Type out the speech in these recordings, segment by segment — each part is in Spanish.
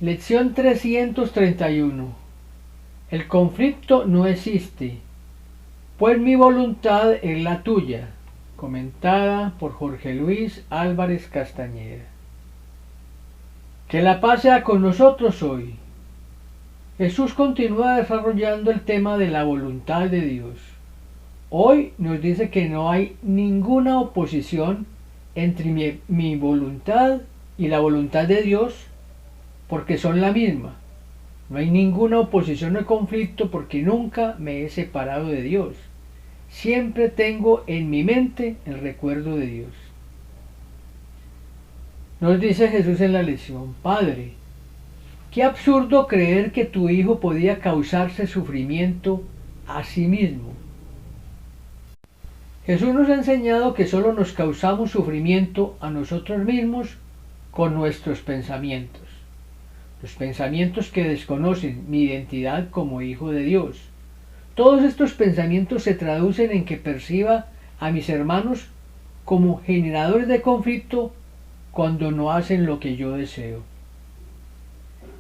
Lección 331. El conflicto no existe, pues mi voluntad es la tuya. Comentada por Jorge Luis Álvarez Castañeda. Que la paz sea con nosotros hoy. Jesús continúa desarrollando el tema de la voluntad de Dios. Hoy nos dice que no hay ninguna oposición entre mi voluntad y la voluntad de Dios, porque son la misma. No hay ninguna oposición o conflicto porque nunca me he separado de Dios. Siempre tengo en mi mente el recuerdo de Dios. Nos dice Jesús en la lección: Padre, qué absurdo creer que tu Hijo podía causarse sufrimiento a sí mismo. Jesús nos ha enseñado que solo nos causamos sufrimiento a nosotros mismos con nuestros pensamientos. Los pensamientos que desconocen mi identidad como Hijo de Dios. Todos estos pensamientos se traducen en que perciba a mis hermanos como generadores de conflicto cuando no hacen lo que yo deseo.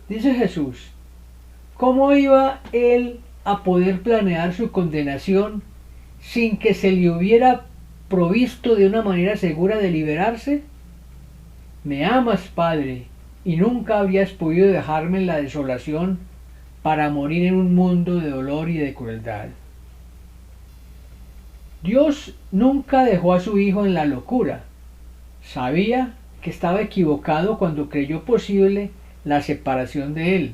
Dice Jesús: ¿cómo iba él a poder planear su condenación sin que se le hubiera provisto de una manera segura de liberarse? Me amas, Padre, y nunca habrías podido dejarme en la desolación para morir en un mundo de dolor y de crueldad. Dios nunca dejó a su Hijo en la locura. Sabía que estaba equivocado cuando creyó posible la separación de él.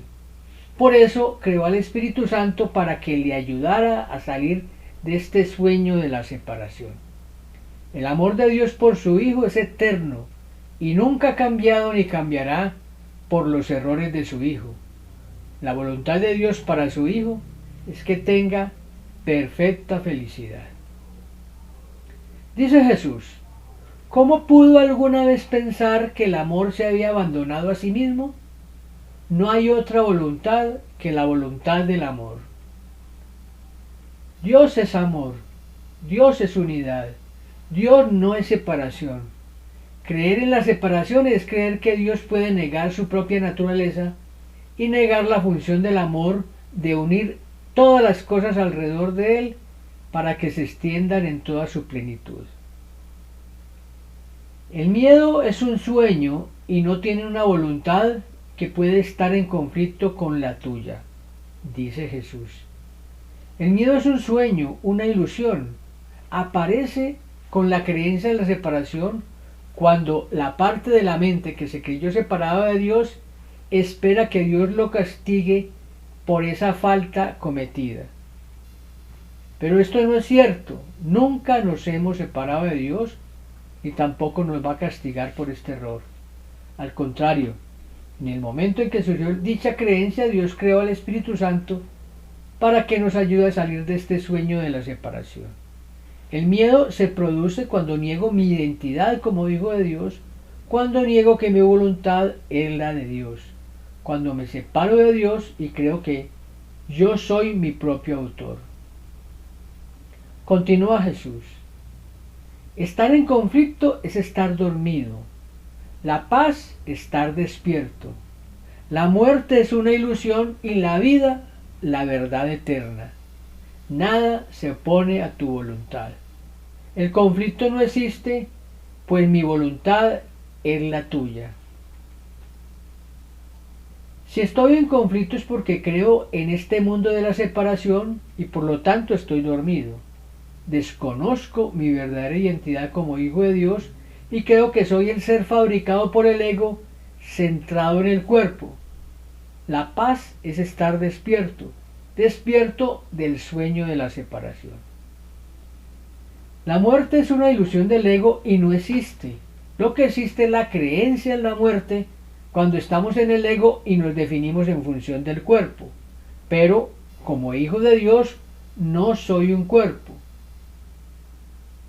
Por eso creó al Espíritu Santo para que le ayudara a salir de este sueño de la separación. El amor de Dios por su Hijo es eterno y nunca ha cambiado ni cambiará por los errores de su Hijo. La voluntad de Dios para su Hijo es que tenga perfecta felicidad. Dice Jesús: ¿cómo pudo alguna vez pensar que el amor se había abandonado a sí mismo? No hay otra voluntad que la voluntad del amor. Dios es amor, Dios es unidad, Dios no es separación. Creer en la separación es creer que Dios puede negar su propia naturaleza y negar la función del amor de unir todas las cosas alrededor de él para que se extiendan en toda su plenitud. El miedo es un sueño y no tiene una voluntad que puede estar en conflicto con la tuya, dice Jesús. El miedo es un sueño, una ilusión. Aparece con la creencia de la separación cuando la parte de la mente que se creyó separada de Dios espera que Dios lo castigue por esa falta cometida. Pero esto no es cierto. Nunca nos hemos separado de Dios y tampoco nos va a castigar por este error. Al contrario, en el momento en que surgió dicha creencia, Dios creó al Espíritu Santo para que nos ayude a salir de este sueño de la separación. El miedo se produce cuando niego mi identidad como hijo de Dios, cuando niego que mi voluntad es la de Dios, cuando me separo de Dios y creo que yo soy mi propio autor. Continúa Jesús: estar en conflicto es estar dormido. La paz, estar despierto. La muerte es una ilusión y la vida, la verdad eterna. Nada se opone a tu voluntad. El conflicto no existe, pues mi voluntad es la tuya. Si estoy en conflicto es porque creo en este mundo de la separación y por lo tanto estoy dormido. Desconozco mi verdadera identidad como hijo de Dios y creo que soy el ser fabricado por el ego centrado en el cuerpo. La paz es estar despierto, despierto del sueño de la separación. La muerte es una ilusión del ego y no existe. Lo que existe es la creencia en la muerte cuando estamos en el ego y nos definimos en función del cuerpo. Pero, como hijo de Dios, no soy un cuerpo.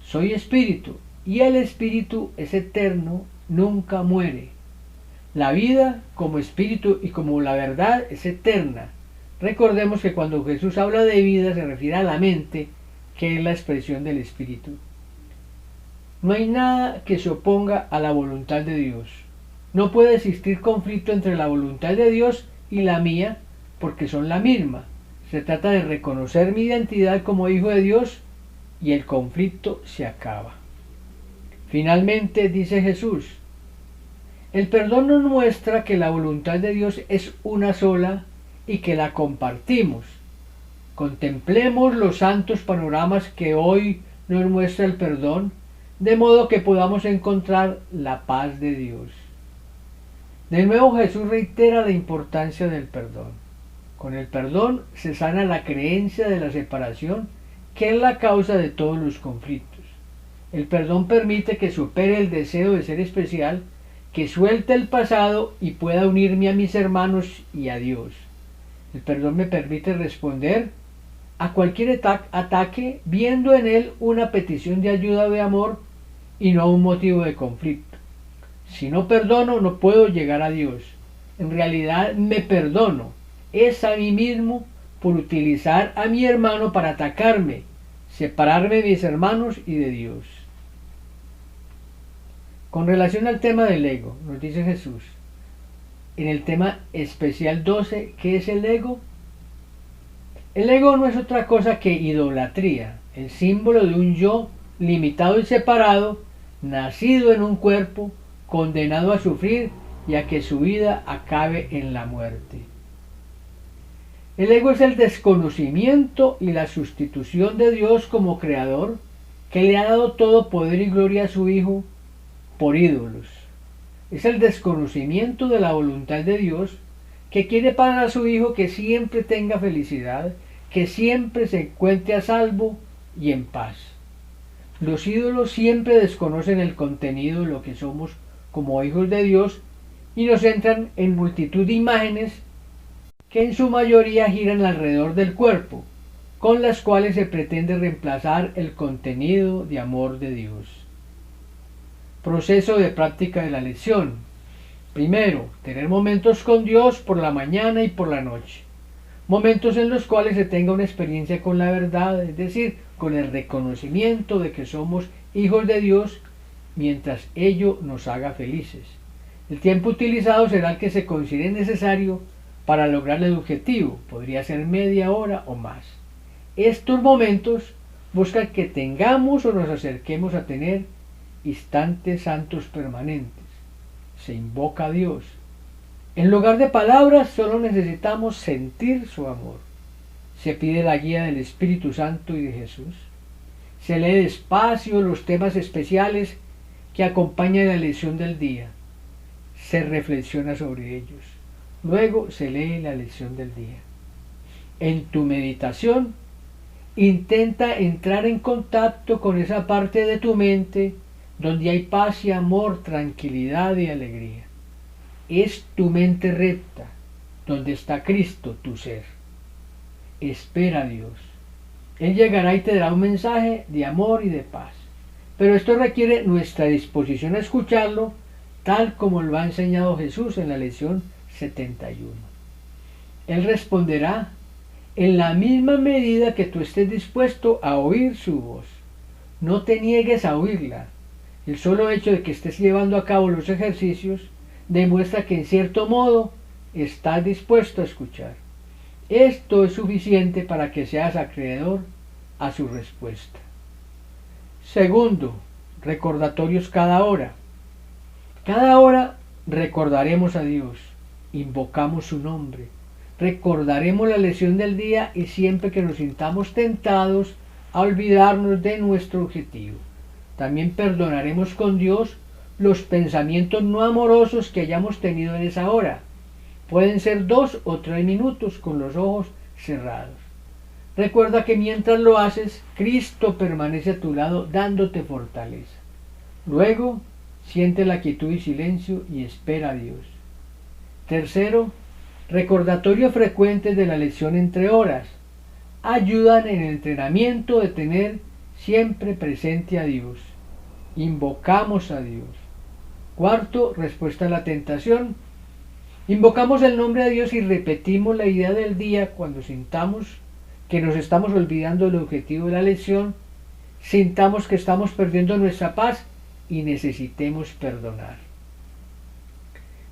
Soy espíritu, y el espíritu es eterno, nunca muere. La vida como espíritu y como la verdad es eterna. Recordemos que cuando Jesús habla de vida se refiere a la mente, que es la expresión del espíritu. No hay nada que se oponga a la voluntad de Dios. No puede existir conflicto entre la voluntad de Dios y la mía, porque son la misma. Se trata de reconocer mi identidad como hijo de Dios y el conflicto se acaba. Finalmente dice Jesús, el perdón nos muestra que la voluntad de Dios es una sola y que la compartimos. Contemplemos los santos panoramas que hoy nos muestra el perdón, de modo que podamos encontrar la paz de Dios. De nuevo Jesús reitera la importancia del perdón. Con el perdón se sana la creencia de la separación, que es la causa de todos los conflictos. El perdón permite que supere el deseo de ser especial, que suelte el pasado y pueda unirme a mis hermanos y a Dios. El perdón me permite responder a cualquier ataque viendo en él una petición de ayuda o de amor y no un motivo de conflicto. Si no perdono, no puedo llegar a Dios. En realidad me perdono. Es a mí mismo por utilizar a mi hermano para atacarme, separarme de mis hermanos y de Dios. Con relación al tema del ego, nos dice Jesús, en el tema especial 12, ¿qué es el ego? El ego no es otra cosa que idolatría, el símbolo de un yo limitado y separado, nacido en un cuerpo, condenado a sufrir y a que su vida acabe en la muerte. El ego es el desconocimiento y la sustitución de Dios como creador, que le ha dado todo poder y gloria a su Hijo, por ídolos. Es el desconocimiento de la voluntad de Dios, que quiere para su Hijo que siempre tenga felicidad, que siempre se encuentre a salvo y en paz. Los ídolos siempre desconocen el contenido de lo que somos como hijos de Dios y nos centran en multitud de imágenes que en su mayoría giran alrededor del cuerpo, con las cuales se pretende reemplazar el contenido de amor de Dios. Proceso de práctica de la lección. Primero, tener momentos con Dios por la mañana y por la noche. Momentos en los cuales se tenga una experiencia con la verdad, es decir, con el reconocimiento de que somos hijos de Dios, mientras ello nos haga felices. El tiempo utilizado será el que se considere necesario para lograr el objetivo, podría ser media hora o más. Estos momentos buscan que tengamos o nos acerquemos a tener instantes santos permanentes. Se invoca a Dios. En lugar de palabras, solo necesitamos sentir su amor. Se pide la guía del Espíritu Santo y de Jesús. Se lee despacio los temas especiales que acompañan la lección del día. Se reflexiona sobre ellos. Luego se lee la lección del día. En tu meditación, intenta entrar en contacto con esa parte de tu mente donde hay paz y amor, tranquilidad y alegría. Es tu mente recta, donde está Cristo, tu ser. Espera a Dios. Él llegará y te dará un mensaje de amor y de paz. Pero esto requiere nuestra disposición a escucharlo, tal como lo ha enseñado Jesús en la lección 71. Él responderá en la misma medida que tú estés dispuesto a oír su voz. No te niegues a oírla. El solo hecho de que estés llevando a cabo los ejercicios demuestra que en cierto modo estás dispuesto a escuchar. Esto es suficiente para que seas acreedor a su respuesta. Segundo, recordatorios cada hora. Cada hora recordaremos a Dios, invocamos su nombre, recordaremos la lección del día y siempre que nos sintamos tentados a olvidarnos de nuestro objetivo. También perdonaremos con Dios los pensamientos no amorosos que hayamos tenido en esa hora. Pueden ser 2 o 3 minutos con los ojos cerrados. Recuerda que mientras lo haces, Cristo permanece a tu lado dándote fortaleza. Luego, siente la quietud y silencio y espera a Dios. Tercero, recordatorio frecuente de la lección entre horas. Ayudan en el entrenamiento de tener siempre presente a Dios. Invocamos a Dios. Cuarto, respuesta a la tentación. Invocamos el nombre de Dios y repetimos la idea del día cuando sintamos que nos estamos olvidando del objetivo de la lección, sintamos que estamos perdiendo nuestra paz y necesitemos perdonar.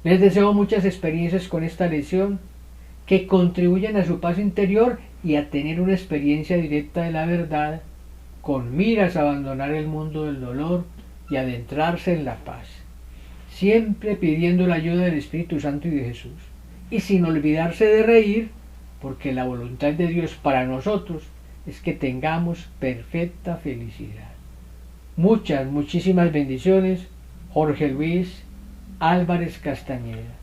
Les deseo muchas experiencias con esta lección que contribuyan a su paz interior y a tener una experiencia directa de la verdad con miras a abandonar el mundo del dolor y adentrarse en la paz, siempre pidiendo la ayuda del Espíritu Santo y de Jesús, y sin olvidarse de reír, porque la voluntad de Dios para nosotros es que tengamos perfecta felicidad. Muchísimas bendiciones. Jorge Luis Álvarez Castañeda.